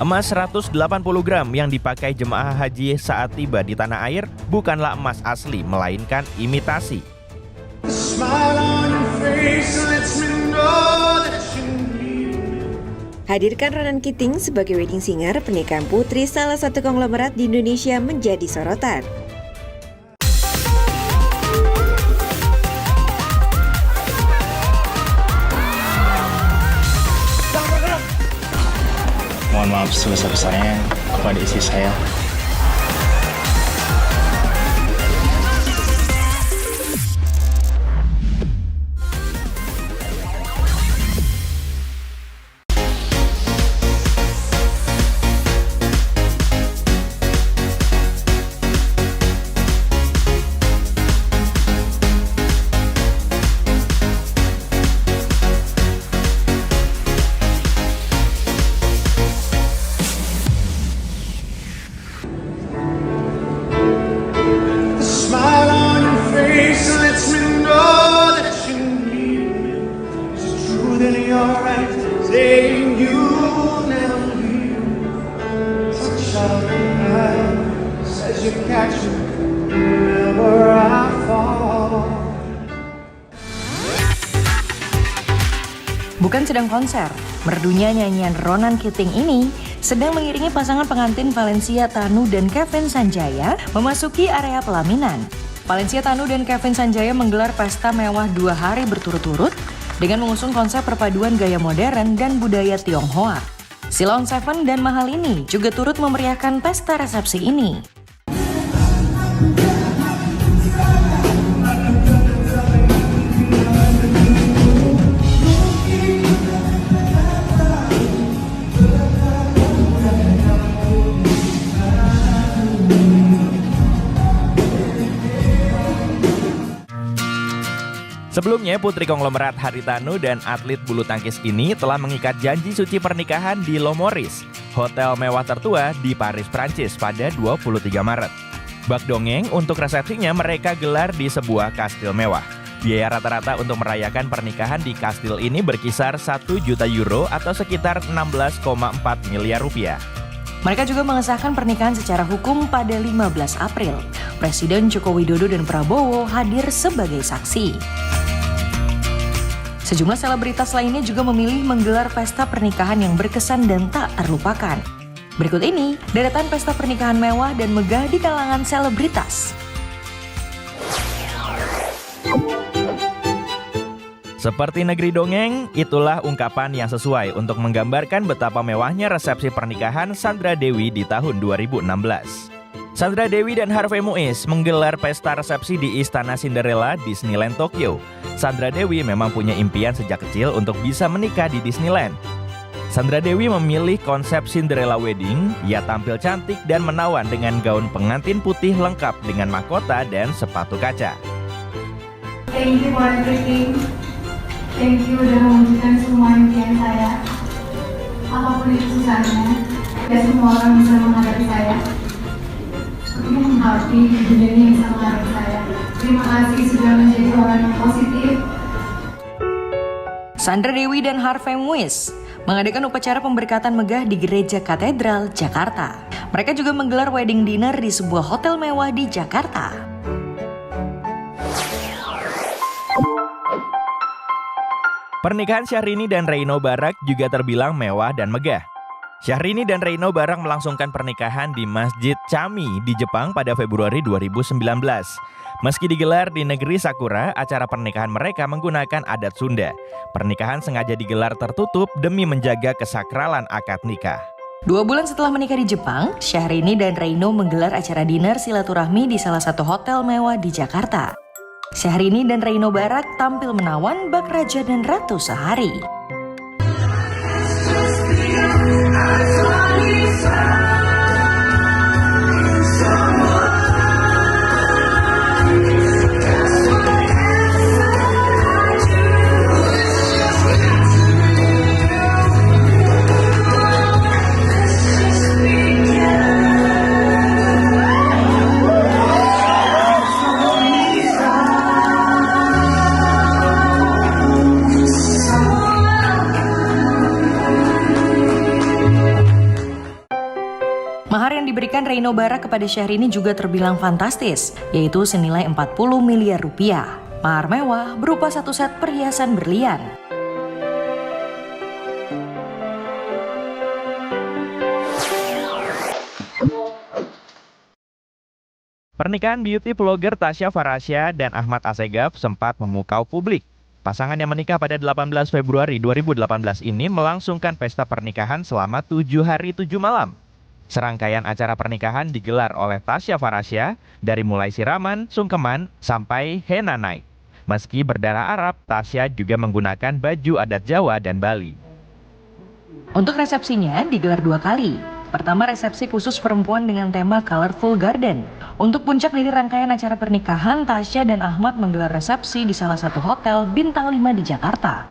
Emas 180 gram yang dipakai jemaah haji saat tiba di tanah air bukanlah emas asli, melainkan imitasi. Hadirkan Ronan Keating sebagai wedding singer pernikahan putri salah satu konglomerat di Indonesia menjadi sorotan. Mohon maaf sebesar-besarnya kepada istri saya. Bukan sedang konser, merdunya nyanyian Ronan Keating ini sedang mengiringi pasangan pengantin Valencia Tanu dan Kevin Sanjaya memasuki area pelaminan. Valencia Tanu dan Kevin Sanjaya menggelar pesta mewah 2 hari berturut-turut dengan mengusung konsep perpaduan gaya modern dan budaya Tionghoa. Silon Seven dan Mahal ini juga turut memeriahkan pesta resepsi ini. Sebelumnya, putri konglomerat Haritanu dan atlet bulu tangkis ini telah mengikat janji suci pernikahan di Le Meurice, hotel mewah tertua di Paris, Prancis pada 23 Maret. Bak dongeng untuk resepsinya mereka gelar di sebuah kastil mewah. Biaya rata-rata untuk merayakan pernikahan di kastil ini berkisar 1 juta euro atau sekitar 16,4 miliar rupiah. Mereka juga mengesahkan pernikahan secara hukum pada 15 April. Presiden Joko Widodo dan Prabowo hadir sebagai saksi. Sejumlah selebritas lainnya juga memilih menggelar pesta pernikahan yang berkesan dan tak terlupakan. Berikut ini deretan pesta pernikahan mewah dan megah di kalangan selebritas. Seperti negeri dongeng, itulah ungkapan yang sesuai untuk menggambarkan betapa mewahnya resepsi pernikahan Sandra Dewi di tahun 2016. Sandra Dewi dan Harvey Muiz menggelar pesta resepsi di Istana Cinderella Disneyland Tokyo. Sandra Dewi memang punya impian sejak kecil untuk bisa menikah di Disneyland. Sandra Dewi memilih konsep Cinderella Wedding. Ia tampil cantik dan menawan dengan gaun pengantin putih lengkap dengan mahkota dan sepatu kaca. Thank you for everything. Thank you udah mewujudkan semua impian saya. Apapun itu susahnya, gak semua orang bisa menghadapi saya. Aku menghadapi dunia ini bisa menghadapi saya. Terima kasih sudah menjadi orang yang positif. Sandra Dewi dan Harvey Muiz mengadakan upacara pemberkatan megah di Gereja Katedral, Jakarta. Mereka juga menggelar wedding dinner di sebuah hotel mewah di Jakarta. Pernikahan Syahrini dan Reino Barak juga terbilang mewah dan megah. Syahrini dan Reino Barak melangsungkan pernikahan di Masjid Chami di Jepang pada Februari 2019. Meski digelar di negeri Sakura, acara pernikahan mereka menggunakan adat Sunda. Pernikahan sengaja digelar tertutup demi menjaga kesakralan akad nikah. 2 bulan setelah menikah di Jepang, Syahrini dan Reino menggelar acara dinner silaturahmi di salah satu hotel mewah di Jakarta. Syahrini dan Reino Barak tampil menawan bak raja dan ratu sehari. Mahar yang diberikan Reino Barak kepada Syahrini juga terbilang fantastis, yaitu senilai 40 miliar rupiah. Mahar mewah berupa satu set perhiasan berlian. Pernikahan beauty vlogger Tasya Farasya dan Ahmad Assegaf sempat memukau publik. Pasangan yang menikah pada 18 Februari 2018 ini melangsungkan pesta pernikahan selama 7 hari 7 malam. Serangkaian acara pernikahan digelar oleh Tasya Farasya dari mulai siraman, sungkeman, sampai henna night. Meski berdarah Arab, Tasya juga menggunakan baju adat Jawa dan Bali. Untuk resepsinya digelar 2 kali. Pertama, resepsi khusus perempuan dengan tema Colorful Garden. Untuk puncak dari rangkaian acara pernikahan, Tasya dan Ahmad menggelar resepsi di salah satu hotel bintang 5 di Jakarta.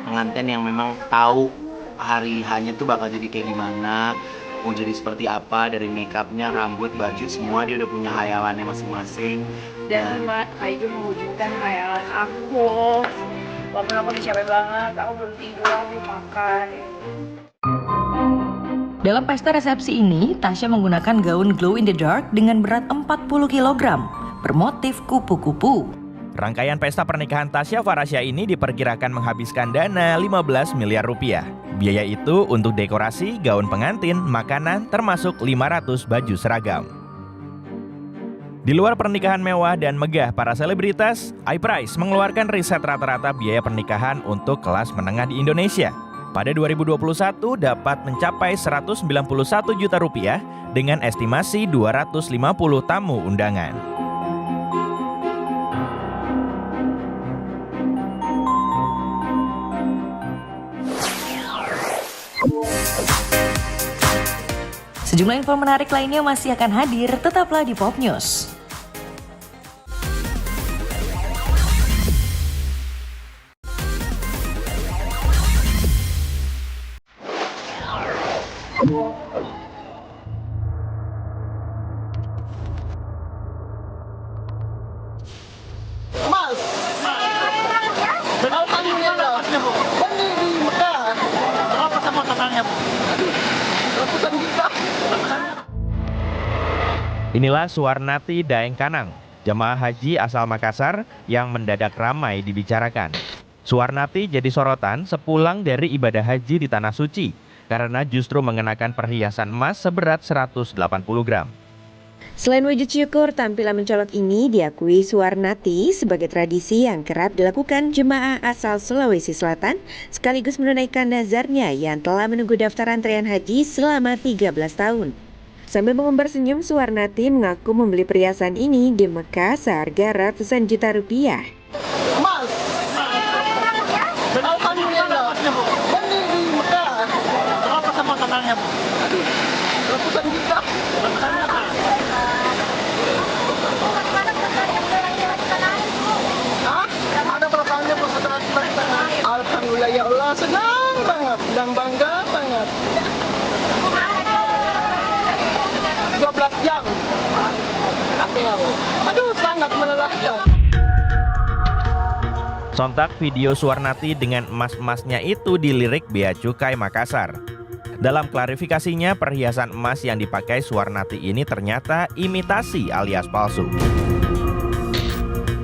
Pengantin yang memang tahu hari hanya tuh bakal jadi kayak gimana, mau jadi seperti apa, dari makeupnya, rambut, baju, semua dia udah punya hayalannya masing-masing. Dan Aigu mewujudkan hayalan aku. Walaupun aku udah capek banget, aku belum tidur, aku belum makan. Dalam pesta resepsi ini, Tasya menggunakan gaun glow in the dark dengan berat 40 kg, bermotif kupu-kupu. Rangkaian pesta pernikahan Tasya Farasya ini diperkirakan menghabiskan dana 15 miliar rupiah. Biaya itu untuk dekorasi, gaun pengantin, makanan, termasuk 500 baju seragam. Di luar pernikahan mewah dan megah para selebritas, iPrice mengeluarkan riset rata-rata biaya pernikahan untuk kelas menengah di Indonesia. Pada 2021 dapat mencapai 191 juta rupiah dengan estimasi 250 tamu undangan. Sejumlah info menarik lainnya masih akan hadir, tetaplah di Pop News. Inilah Suwarnati Daeng Kanang, jemaah haji asal Makassar yang mendadak ramai dibicarakan. Suwarnati jadi sorotan sepulang dari ibadah haji di Tanah Suci karena justru mengenakan perhiasan emas seberat 180 gram. Selain wujud syukur, tampilan mencolok ini diakui Suwarnati sebagai tradisi yang kerap dilakukan jemaah asal Sulawesi Selatan sekaligus menunaikan nazarnya yang telah menunggu daftar antrean haji selama 13 tahun. Sambil mengumbar senyum, Suwarnati mengaku membeli perhiasan ini di Mekah seharga ratusan juta rupiah. Mas, alhamdulillah, beli di Mekah. Berapa sama tanahnya? Ratusan juta. Ada bapaknya pas alhamdulillah ya Allah, senang banget dan bangga banget. 12 jam. Aduh, sangat melelahkan. Sontak video Suwarnati dengan emas-emasnya itu dilirik Bea Cukai Makassar. Dalam klarifikasinya, perhiasan emas yang dipakai Suwarnati ini ternyata imitasi alias palsu.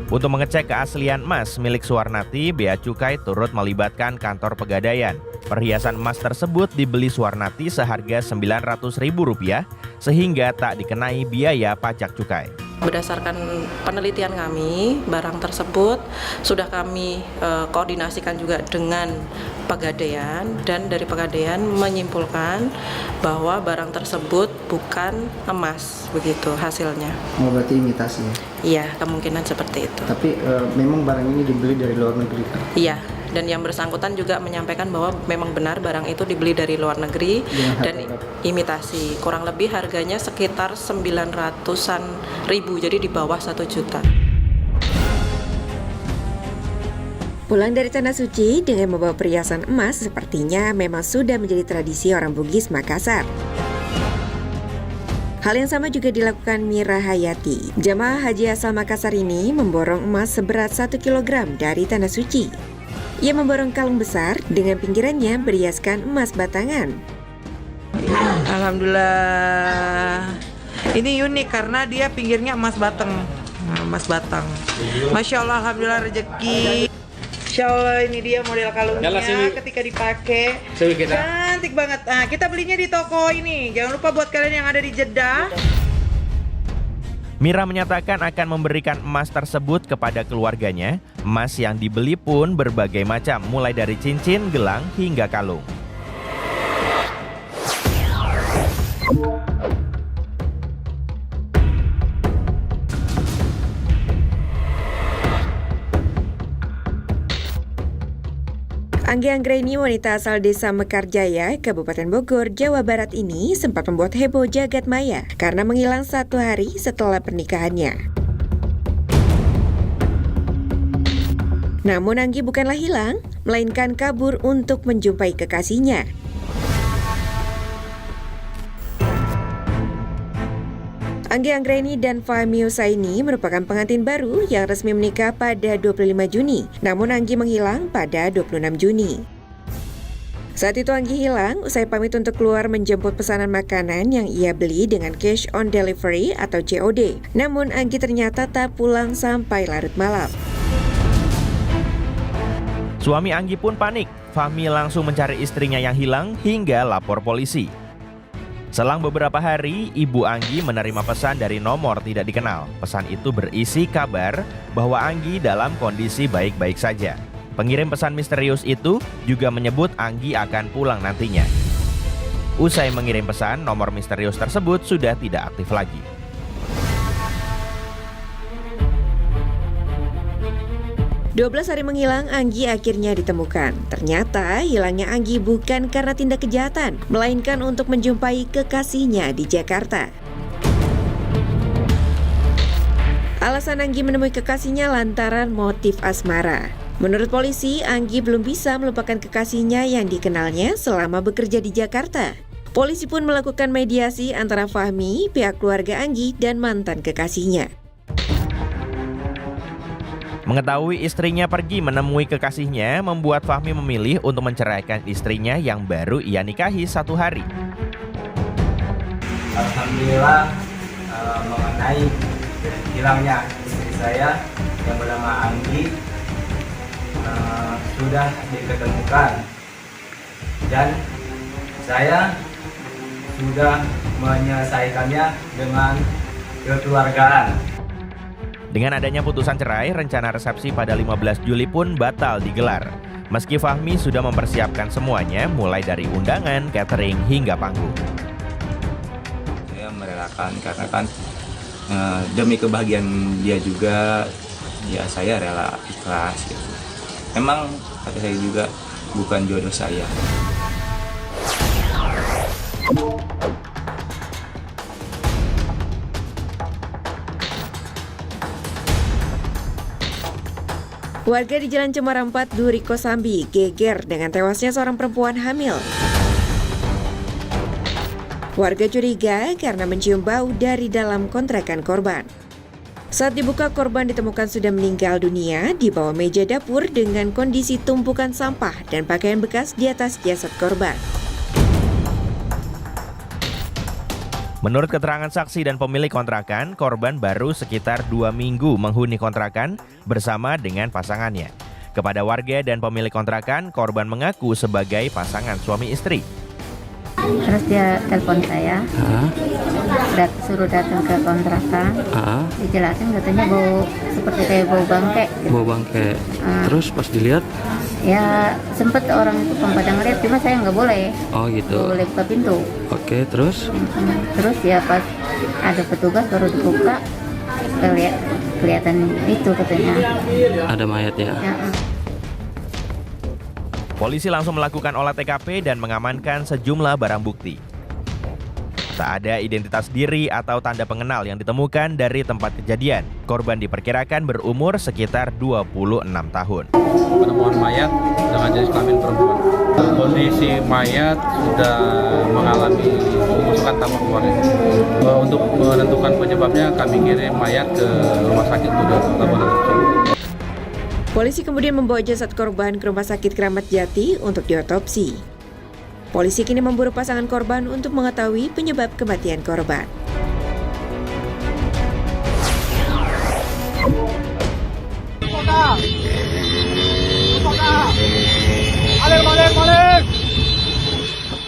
Untuk mengecek keaslian emas milik Suwarnati, Bea Cukai turut melibatkan kantor pegadaian. Perhiasan emas tersebut dibeli Suwarnati seharga Rp900.000 sehingga tak dikenai biaya pajak cukai. Berdasarkan penelitian kami, barang tersebut sudah kami koordinasikan juga dengan pegadaian, dan dari pegadaian menyimpulkan bahwa barang tersebut bukan emas, begitu hasilnya. Oh, berarti imitasi ya? Iya, kemungkinan seperti itu. Tapi memang barang ini dibeli dari luar negeri kan? Iya, dan yang bersangkutan juga menyampaikan bahwa memang benar barang itu dibeli dari luar negeri dan imitasi. Kurang lebih harganya sekitar 900-an ribu, jadi di bawah 1 juta. Pulang dari Tanah Suci dengan membawa perhiasan emas sepertinya memang sudah menjadi tradisi orang Bugis Makassar. Hal yang sama juga dilakukan Mira Hayati. Jamaah haji asal Makassar ini memborong emas seberat 1 kg dari Tanah Suci. Ia memborong kalung besar dengan pinggirannya berhiaskan emas batangan. Alhamdulillah. Ini unik karena dia pinggirnya emas batang. Nah, emas batang. Masya Allah, alhamdulillah rezeki. Insya Allah ini dia model kalungnya ketika dipakai. Cantik banget. Nah, kita belinya di toko ini. Jangan lupa buat kalian yang ada di Jeddah. Mira menyatakan akan memberikan emas tersebut kepada keluarganya. Emas yang dibeli pun berbagai macam, mulai dari cincin, gelang, hingga kalung. Anggi Anggraini, wanita asal desa Mekarjaya, Kabupaten Bogor, Jawa Barat ini sempat membuat heboh jagat maya karena menghilang 1 hari setelah pernikahannya. Namun Anggi bukanlah hilang, melainkan kabur untuk menjumpai kekasihnya. Anggi Anggraini dan Fahmi Husaini merupakan pengantin baru yang resmi menikah pada 25 Juni, namun Anggi menghilang pada 26 Juni. Saat itu Anggi hilang usai pamit untuk keluar menjemput pesanan makanan yang ia beli dengan cash on delivery atau COD. Namun Anggi ternyata tak pulang sampai larut malam. Suami Anggi pun panik. Fahmi langsung mencari istrinya yang hilang hingga lapor polisi. Selang beberapa hari, Ibu Anggi menerima pesan dari nomor tidak dikenal. Pesan itu berisi kabar bahwa Anggi dalam kondisi baik-baik saja. Pengirim pesan misterius itu juga menyebut Anggi akan pulang nantinya. Usai mengirim pesan, nomor misterius tersebut sudah tidak aktif lagi. "12 hari menghilang, Anggi akhirnya ditemukan. Ternyata hilangnya Anggi bukan karena tindak kejahatan, melainkan untuk menjumpai kekasihnya di Jakarta. Alasan Anggi menemui kekasihnya lantaran motif asmara. Menurut polisi, Anggi belum bisa melupakan kekasihnya yang dikenalnya selama bekerja di Jakarta. Polisi pun melakukan mediasi antara Fahmi, pihak keluarga Anggi, dan mantan kekasihnya. Mengetahui istrinya pergi menemui kekasihnya membuat Fahmi memilih untuk menceraikan istrinya yang baru ia nikahi 1 hari. Alhamdulillah, mengenai hilangnya istri saya yang bernama Anggi sudah diketemukan dan saya sudah menyelesaikannya dengan kekeluargaan. Dengan adanya putusan cerai, rencana resepsi pada 15 Juli pun batal digelar. Meski Fahmi sudah mempersiapkan semuanya, mulai dari undangan, catering, hingga panggung. Saya merelakan karena kan demi kebahagiaan dia juga, ya saya rela ikhlas. Gitu. Emang kata saya juga bukan jodoh saya. Warga di Jalan Cemara 4, Duri Kosambi geger dengan tewasnya seorang perempuan hamil. Warga curiga karena mencium bau dari dalam kontrakan korban. Saat dibuka, korban ditemukan sudah meninggal dunia di bawah meja dapur dengan kondisi tumpukan sampah dan pakaian bekas di atas jasad korban. Menurut keterangan saksi dan pemilik kontrakan, korban baru sekitar 2 minggu menghuni kontrakan bersama dengan pasangannya. Kepada warga dan pemilik kontrakan, korban mengaku sebagai pasangan suami istri. Terus dia telepon saya, suruh datang ke kontrakan, dijelasin katanya bau seperti kayak bau bangke. Gitu. Bau bangke. Terus pas dilihat? Ya sempet orang itu pada ngeliat, cuma saya nggak boleh. Oh gitu. Nggak boleh buka pintu. Oke, terus? Terus ya pas ada petugas baru dibuka, kelihatan itu katanya. Ada mayat ya? Polisi langsung melakukan olah TKP dan mengamankan sejumlah barang bukti. Tak ada identitas diri atau tanda pengenal yang ditemukan dari tempat kejadian. Korban diperkirakan berumur sekitar 26 tahun. Penemuan mayat dengan jenis kelamin perempuan. Kondisi mayat sudah mengalami pembusukan tabung keluarnya. Untuk menentukan penyebabnya, kami kirim mayat ke rumah sakit untuk laboratorium. Polisi kemudian membawa jasad korban ke Rumah Sakit Kramat Jati untuk diotopsi. Polisi kini memburu pasangan korban untuk mengetahui penyebab kematian korban.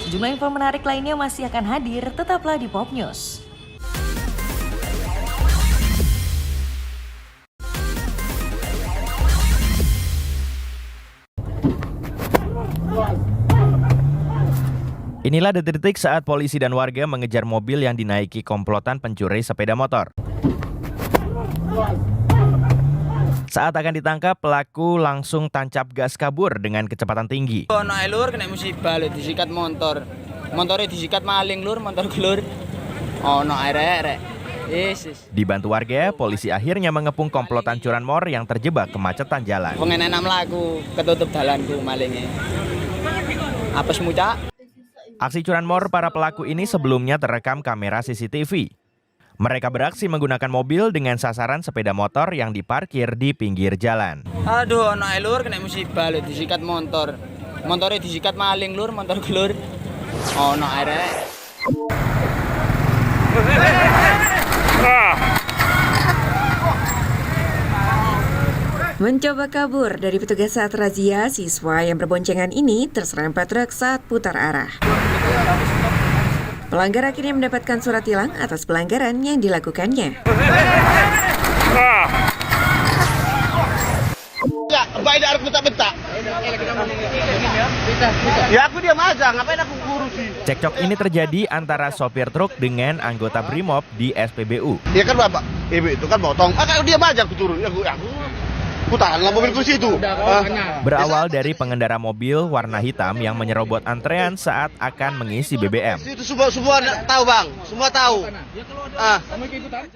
Sejumlah info menarik lainnya masih akan hadir, tetaplah di Pop News. Inilah detik-detik saat polisi dan warga mengejar mobil yang dinaiki komplotan pencuri sepeda motor. Saat akan ditangkap, pelaku langsung tancap gas kabur dengan kecepatan tinggi. Ono lur kena musibah lho disikat motor. Motornya disikat maling lur, motor gelur. Ono arek-arek. Yesus. Dibantu warga, polisi akhirnya mengepung komplotan curanmor yang terjebak kemacetan jalan. Pengen enak mlaku, ketutup dalanku malingnya. Apes mucak. Aksi curanmor para pelaku ini sebelumnya terekam kamera CCTV. Mereka beraksi menggunakan mobil dengan sasaran sepeda motor yang diparkir di pinggir jalan. Aduh, ono lur kena musibah lho disikat motor. Motornya disikat maling lur, motor gelur. Ono arek. Mencoba kabur dari petugas saat razia, siswa yang berboncengan ini terserempet truk saat putar arah. Pelanggar akhirnya mendapatkan surat tilang atas pelanggaran yang dilakukannya. Ya, baik dari bentak-bentak. Ya aku diam aja, ngapain aku ngurusin? Cekcok ini terjadi antara sopir truk dengan anggota Brimob di SPBU. Ya kan bapak, ibu itu kan motong. Aku diam aja, aku turun. Aku tahanlah mobilku situ. Berawal dari pengendara mobil warna hitam yang menyerobot antrean saat akan mengisi BBM. Itu semua tahu bang, semua tahu.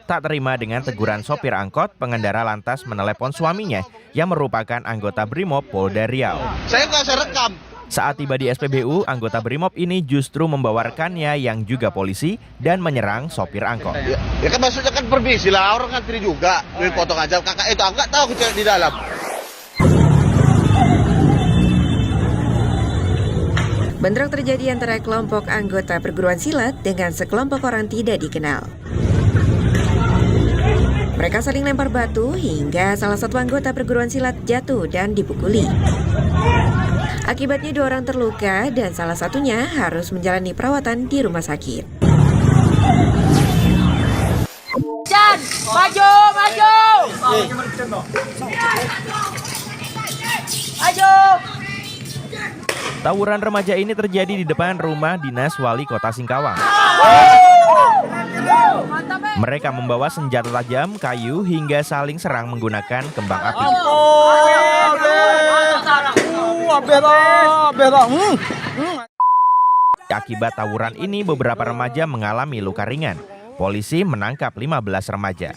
Tak terima dengan teguran sopir angkot, pengendara lantas menelepon suaminya yang merupakan anggota Brimob Polda Riau. Saya nggak saya rekam. Saat tiba di SPBU, anggota Brimob ini justru membawa rekannya yang juga polisi dan menyerang sopir angkot. Ya kan maksudnya kan permisi lah, orang ngantri juga. Potong aja kakak itu, aku nggak tahu aku di dalam. Bentrok terjadi antara kelompok anggota perguruan silat dengan sekelompok orang tidak dikenal. Mereka saling lempar batu hingga salah satu anggota perguruan silat jatuh dan dipukuli. Akibatnya 2 orang terluka dan salah satunya harus menjalani perawatan di rumah sakit. Jan, maju, maju. Maju. Tawuran remaja ini terjadi di depan rumah dinas Wali Kota Singkawang. Mereka membawa senjata tajam, kayu, hingga saling serang menggunakan kembang api. Akibat tawuran ini, beberapa remaja mengalami luka ringan. Polisi menangkap 15 remaja.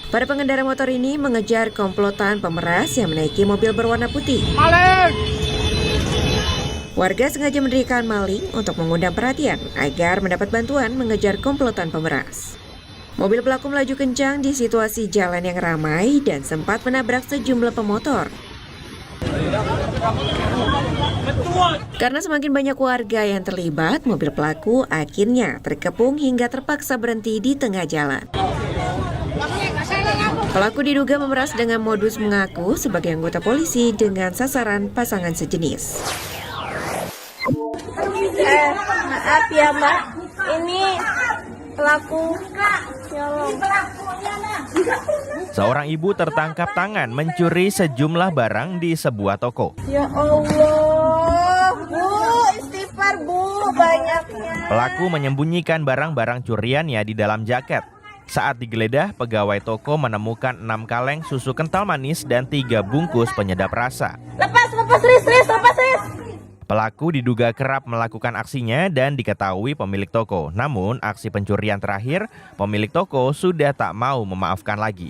Para pengendara motor ini mengejar komplotan pemeras yang menaiki mobil berwarna putih. Warga sengaja mendirikan maling untuk mengundang perhatian agar mendapat bantuan mengejar komplotan pemeras. Mobil pelaku melaju kencang di situasi jalan yang ramai dan sempat menabrak sejumlah pemotor. Karena semakin banyak warga yang terlibat, mobil pelaku akhirnya terkepung hingga terpaksa berhenti di tengah jalan. Pelaku diduga memeras dengan modus mengaku sebagai anggota polisi dengan sasaran pasangan sejenis. Maaf ya Mbak, ini pelaku. Seorang ibu tertangkap tangan mencuri sejumlah barang di sebuah toko. Ya Allah, Bu, istighfar Bu, banyaknya. Pelaku menyembunyikan barang-barang curiannya di dalam jaket. Saat digeledah, pegawai toko menemukan 6 kaleng susu kental manis dan 3 bungkus penyedap rasa. Lepas, Riz, lepas, Riz. Pelaku diduga kerap melakukan aksinya dan diketahui pemilik toko. Namun, aksi pencurian terakhir, pemilik toko sudah tak mau memaafkan lagi.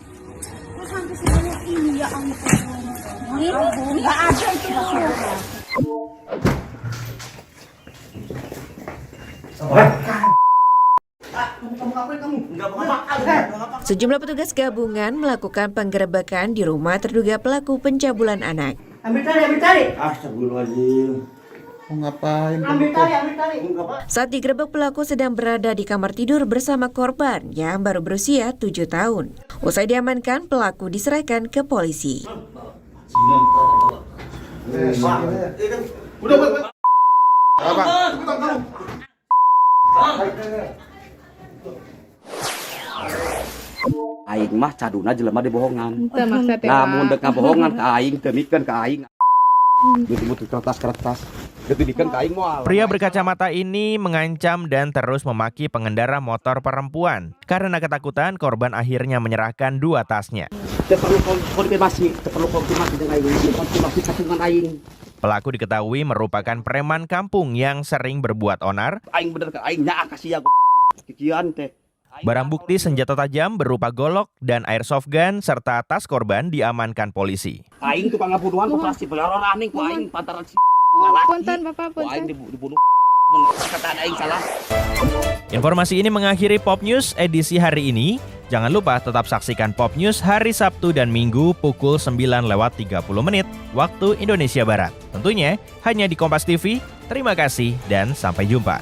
Nggak ada itu. Sejumlah petugas gabungan melakukan penggerebekan di rumah terduga pelaku pencabulan anak. Ambil tali. Astagfirullahaladzim. Ngapain? Ambil tali. Saat digerebek, pelaku sedang berada di kamar tidur bersama korban yang baru berusia 7 tahun. Usai diamankan, pelaku diserahkan ke polisi. Aing mah caduna jelema di bohongan. Namun dek ngabohongan ka aing teu mikeun ka aing. Butuh kertas. Ditudikeun ka aing moal. Pria berkacamata ini mengancam dan terus memaki pengendara motor perempuan. Karena ketakutan, korban akhirnya menyerahkan 2 tasnya. Teu perlu konfirmasi dengan aing. Konfirmasi katungan aing. Pelaku diketahui merupakan preman kampung yang sering berbuat onar. Aing bener ka aing nya kasih ya kikian teh. Barang bukti senjata tajam berupa golok dan airsoft gun serta tas korban diamankan polisi. Aing tukang ngabunuhan operasi pelorong aning ku aing pantaran si Punten Bapak, punten. Aing dibunuh kata aing salah. Informasi ini mengakhiri Pop News edisi hari ini. Jangan lupa tetap saksikan Pop News hari Sabtu dan Minggu pukul 9:30 waktu Indonesia Barat. Tentunya hanya di Kompas TV. Terima kasih dan sampai jumpa.